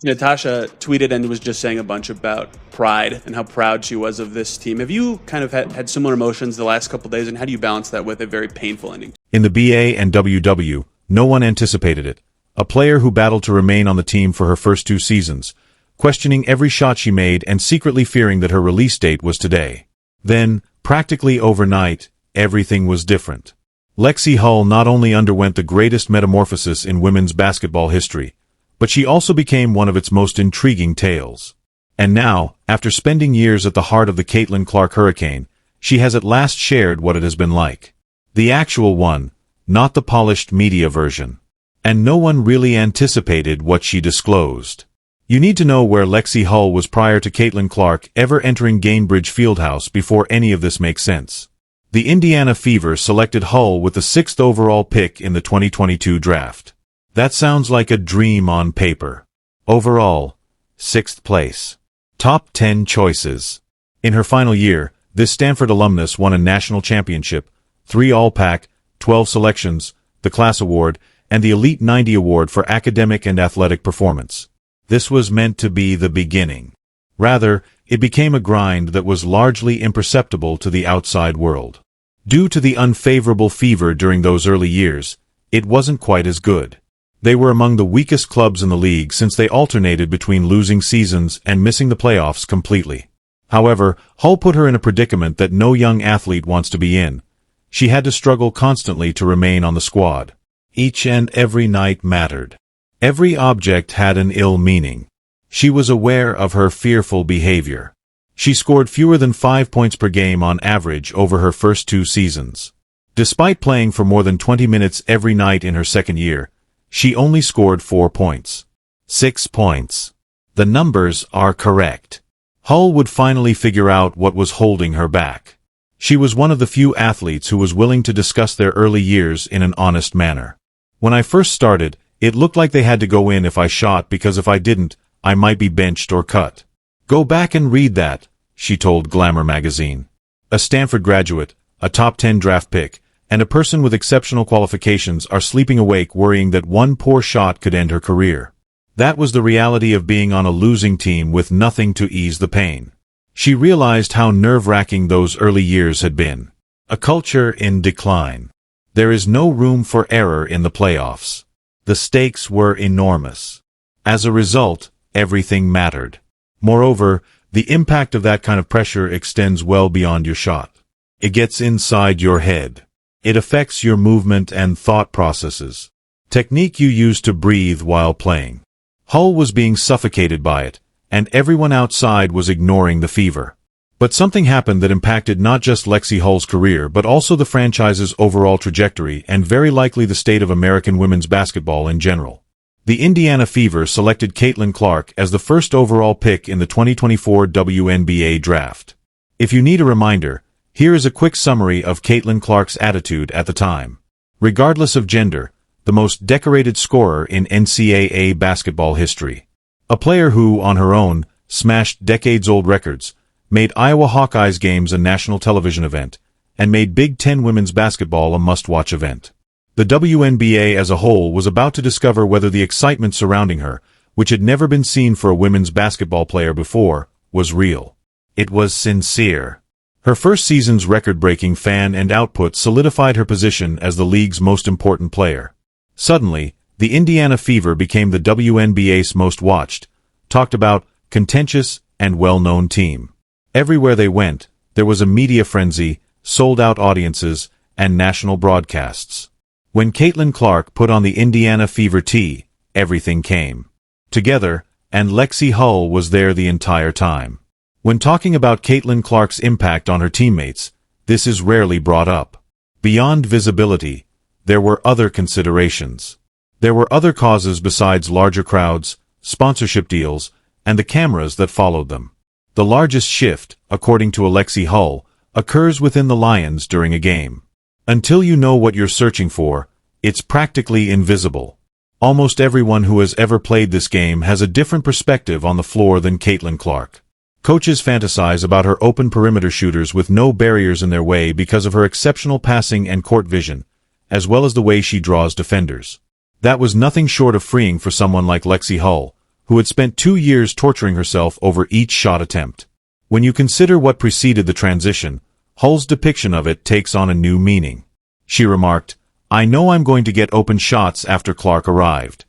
Natasha tweeted and was just saying a bunch about pride and how proud she was of this team. Have you kind of had similar emotions the last couple of days, and how do you balance that with a very painful ending? In the BA and WW, no one anticipated it. A player who battled to remain on the team for her first 2 seasons, questioning every shot she made and secretly fearing that her release date was today. Then, practically overnight, everything was different. Lexie Hull not only underwent the greatest metamorphosis in women's basketball history, but she also became one of its most intriguing tales. And now, after spending years at the heart of the Caitlin Clark hurricane, she has at last shared what it has been like. The actual one, not the polished media version. And no one really anticipated what she disclosed. You need to know where Lexie Hull was prior to Caitlin Clark ever entering Gainbridge Fieldhouse before any of this makes sense. The Indiana Fever selected Hull with the 6th overall pick in the 2022 draft. That sounds like a dream on paper. Overall, 6th place. Top 10 choices. In her final year, this Stanford alumnus won a national championship, 3 All-Pac, 12 selections, the Class Award, and the Elite 90 Award for academic and athletic performance. This was meant to be the beginning. Rather, it became a grind that was largely imperceptible to the outside world. Due to the unfavorable Fever during those early years, it wasn't quite as good. They were among the weakest clubs in the league since they alternated between losing seasons and missing the playoffs completely. However, Hull put her in a predicament that no young athlete wants to be in. She had to struggle constantly to remain on the squad. Each and every night mattered. Every object had an ill meaning. She was aware of her fearful behavior. She scored fewer than 5 points per game on average over her first 2 seasons. Despite playing for more than 20 minutes every night in her second year, she only scored 4 points. 6 points. The numbers are correct. Hull would finally figure out what was holding her back. She was one of the few athletes who was willing to discuss their early years in an honest manner. When I first started, it looked like they had to go in if I shot because if I didn't, I might be benched or cut. Go back and read that, she told Glamour magazine. A Stanford graduate, a top 10 draft pick, and a person with exceptional qualifications are sleeping awake worrying that one poor shot could end her career. That was the reality of being on a losing team with nothing to ease the pain. She realized how nerve-wracking those early years had been. A culture in decline. There is no room for error in the playoffs. The stakes were enormous. As a result, everything mattered. Moreover, the impact of that kind of pressure extends well beyond your shot. It gets inside your head. It affects your movement and thought processes. Technique you use to breathe while playing. Hull was being suffocated by it, and everyone outside was ignoring the Fever. But something happened that impacted not just Lexie Hull's career but also the franchise's overall trajectory and very likely the state of American women's basketball in general. The Indiana Fever selected Caitlin Clark as the 1st overall pick in the 2024 WNBA draft. If you need a reminder, here is a quick summary of Caitlin Clark's attitude at the time. Regardless of gender, the most decorated scorer in NCAA basketball history. A player who, on her own, smashed decades-old records, made Iowa Hawkeyes games a national television event, and made Big Ten women's basketball a must-watch event. The WNBA as a whole was about to discover whether the excitement surrounding her, which had never been seen for a women's basketball player before, was real. It was sincere. Her first season's record-breaking fan and output solidified her position as the league's most important player. Suddenly, the Indiana Fever became the WNBA's most watched, talked about, contentious, and well-known team. Everywhere they went, there was a media frenzy, sold-out audiences, and national broadcasts. When Caitlin Clark put on the Indiana Fever tee, everything came together, and Lexie Hull was there the entire time. When talking about Caitlin Clark's impact on her teammates, this is rarely brought up. Beyond visibility, there were other considerations. There were other causes besides larger crowds, sponsorship deals, and the cameras that followed them. The largest shift, according to Lexie Hull, occurs within the Lions during a game. Until you know what you're searching for, it's practically invisible. Almost everyone who has ever played this game has a different perspective on the floor than Caitlin Clark. Coaches fantasize about her open perimeter shooters with no barriers in their way because of her exceptional passing and court vision, as well as the way she draws defenders. That was nothing short of freeing for someone like Lexie Hull, who had spent 2 years torturing herself over each shot attempt. When you consider what preceded the transition, Hull's depiction of it takes on a new meaning. She remarked, "I know I'm going to get open shots after Clark arrived.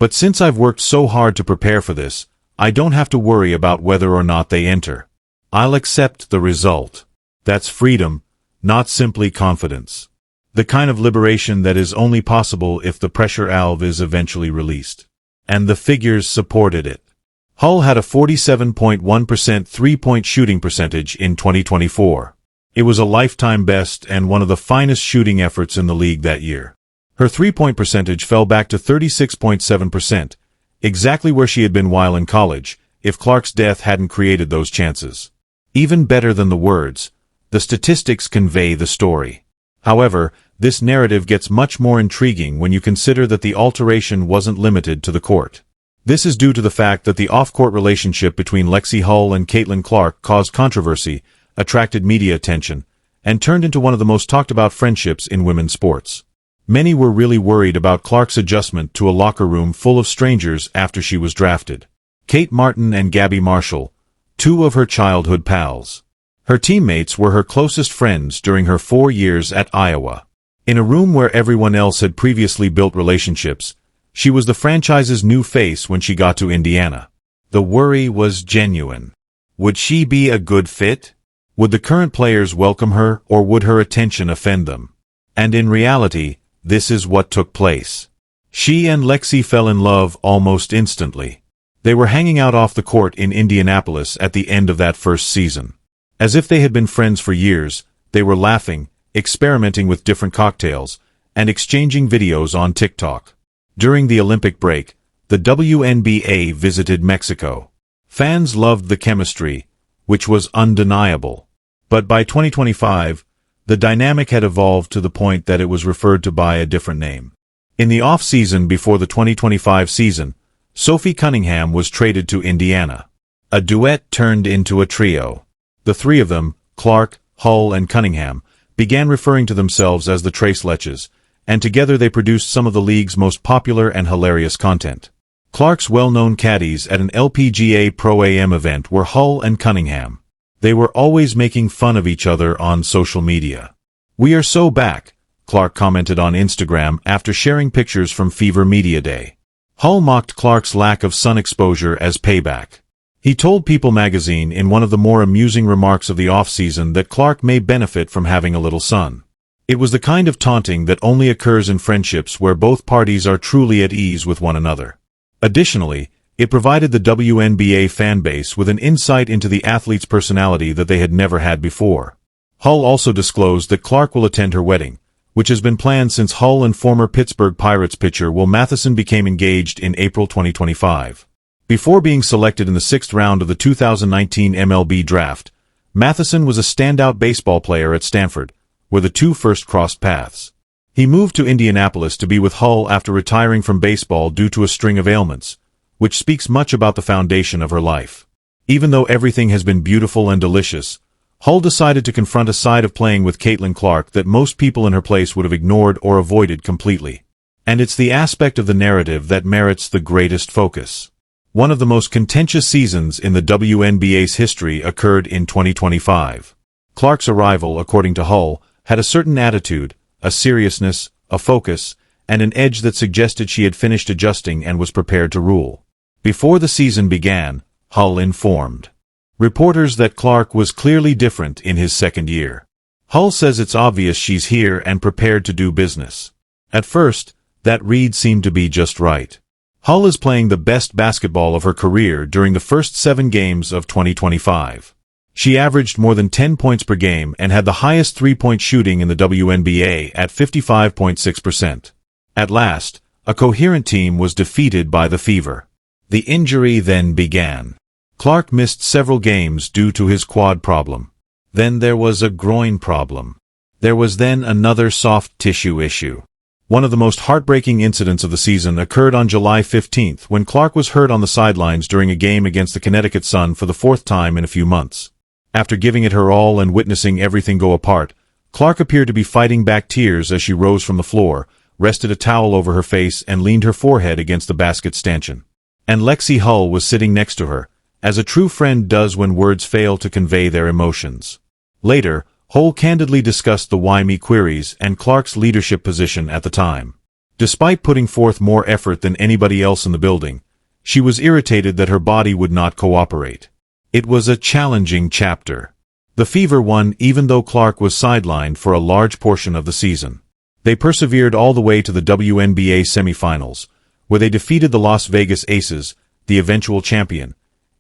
But since I've worked so hard to prepare for this, I don't have to worry about whether or not they enter. I'll accept the result." That's freedom, not simply confidence. The kind of liberation that is only possible if the pressure valve is eventually released. And the figures supported it. Hull had a 47.1% three-point shooting percentage in 2024. It was a lifetime best and one of the finest shooting efforts in the league that year. Her three-point percentage fell back to 36.7%, exactly where she had been while in college, if Clark's death hadn't created those chances. Even better than the words, the statistics convey the story. However, this narrative gets much more intriguing when you consider that the alteration wasn't limited to the court. This is due to the fact that the off-court relationship between Lexie Hull and Caitlin Clark caused controversy, attracted media attention, and turned into one of the most talked-about friendships in women's sports. Many were really worried about Clark's adjustment to a locker room full of strangers after she was drafted. Kate Martin and Gabby Marshall, two of her childhood pals. Her teammates were her closest friends during her 4 years at Iowa. In a room where everyone else had previously built relationships, she was the franchise's new face when she got to Indiana. The worry was genuine. Would she be a good fit? Would the current players welcome her, or would her attention offend them? And in reality, this is what took place. She and Lexie fell in love almost instantly. They were hanging out off the court in Indianapolis at the end of that first season. As if they had been friends for years, they were laughing, experimenting with different cocktails, and exchanging videos on TikTok. During the Olympic break, the WNBA visited Mexico. Fans loved the chemistry, which was undeniable. But by 2025, the dynamic had evolved to the point that it was referred to by a different name. In the off-season before the 2025 season, Sophie Cunningham was traded to Indiana. A duet turned into a trio. The three of them, Clark, Hull, and Cunningham, began referring to themselves as the Trace Leches, and together they produced some of the league's most popular and hilarious content. Clark's well-known caddies at an LPGA Pro-Am event were Hull and Cunningham. They were always making fun of each other on social media. "We are so back," Clark commented on Instagram after sharing pictures from Fever Media Day. Hull mocked Clark's lack of sun exposure as payback. He told People magazine in one of the more amusing remarks of the off-season that Clark may benefit from having a little sun. It was the kind of taunting that only occurs in friendships where both parties are truly at ease with one another. Additionally, it provided the WNBA fanbase with an insight into the athlete's personality that they had never had before. Hull also disclosed that Clark will attend her wedding, which has been planned since Hull and former Pittsburgh Pirates pitcher Will Matheson became engaged in April 2025. Before being selected in the 6th round of the 2019 MLB draft, Matheson was a standout baseball player at Stanford, where the two first crossed paths. He moved to Indianapolis to be with Hull after retiring from baseball due to a string of ailments, which speaks much about the foundation of her life. Even though everything has been beautiful and delicious, Hull decided to confront a side of playing with Caitlin Clark that most people in her place would have ignored or avoided completely. And it's the aspect of the narrative that merits the greatest focus. One of the most contentious seasons in the WNBA's history occurred in 2025. Clark's arrival, according to Hull, had a certain attitude, a seriousness, a focus, and an edge that suggested she had finished adjusting and was prepared to rule. Before the season began, Hull informed reporters that Clark was clearly different in his second year. Hull says it's obvious she's here and prepared to do business. At first, that read seemed to be just right. Hull is playing the best basketball of her career during the first 7 games of 2025. She averaged more than 10 points per game and had the highest three-point shooting in the WNBA at 55.6%. At last, a coherent team was defeated by the Fever. The injury then began. Clark missed several games due to his quad problem. Then there was a groin problem. There was then another soft tissue issue. One of the most heartbreaking incidents of the season occurred on July 15th when Clark was hurt on the sidelines during a game against the Connecticut Sun for the 4th time in a few months. After giving it her all and witnessing everything go apart, Clark appeared to be fighting back tears as she rose from the floor, rested a towel over her face and leaned her forehead against the basket stanchion. And Lexie Hull was sitting next to her, as a true friend does when words fail to convey their emotions. Later, Hull candidly discussed the why me queries and Clark's leadership position at the time. Despite putting forth more effort than anybody else in the building, she was irritated that her body would not cooperate. It was a challenging chapter. The Fever won even though Clark was sidelined for a large portion of the season. They persevered all the way to the WNBA semifinals, where they defeated the Las Vegas Aces, the eventual champion,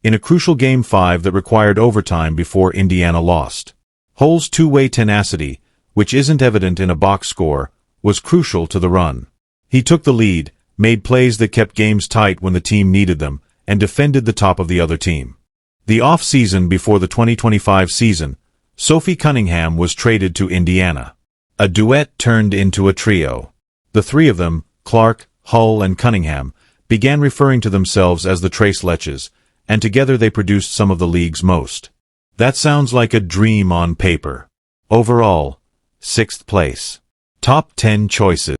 in a crucial Game 5 that required overtime before Indiana lost. Hull's two-way tenacity, which isn't evident in a box score, was crucial to the run. He took the lead, made plays that kept games tight when the team needed them, and defended the top of the other team. The off-season before the 2025 season, Sophie Cunningham was traded to Indiana. A duet turned into a trio. The three of them, Clark, Hull, and Cunningham, began referring to themselves as the Trace Leches, and together they produced some of the league's most. That sounds like a dream on paper. Overall, 6th place. Top 10 choices.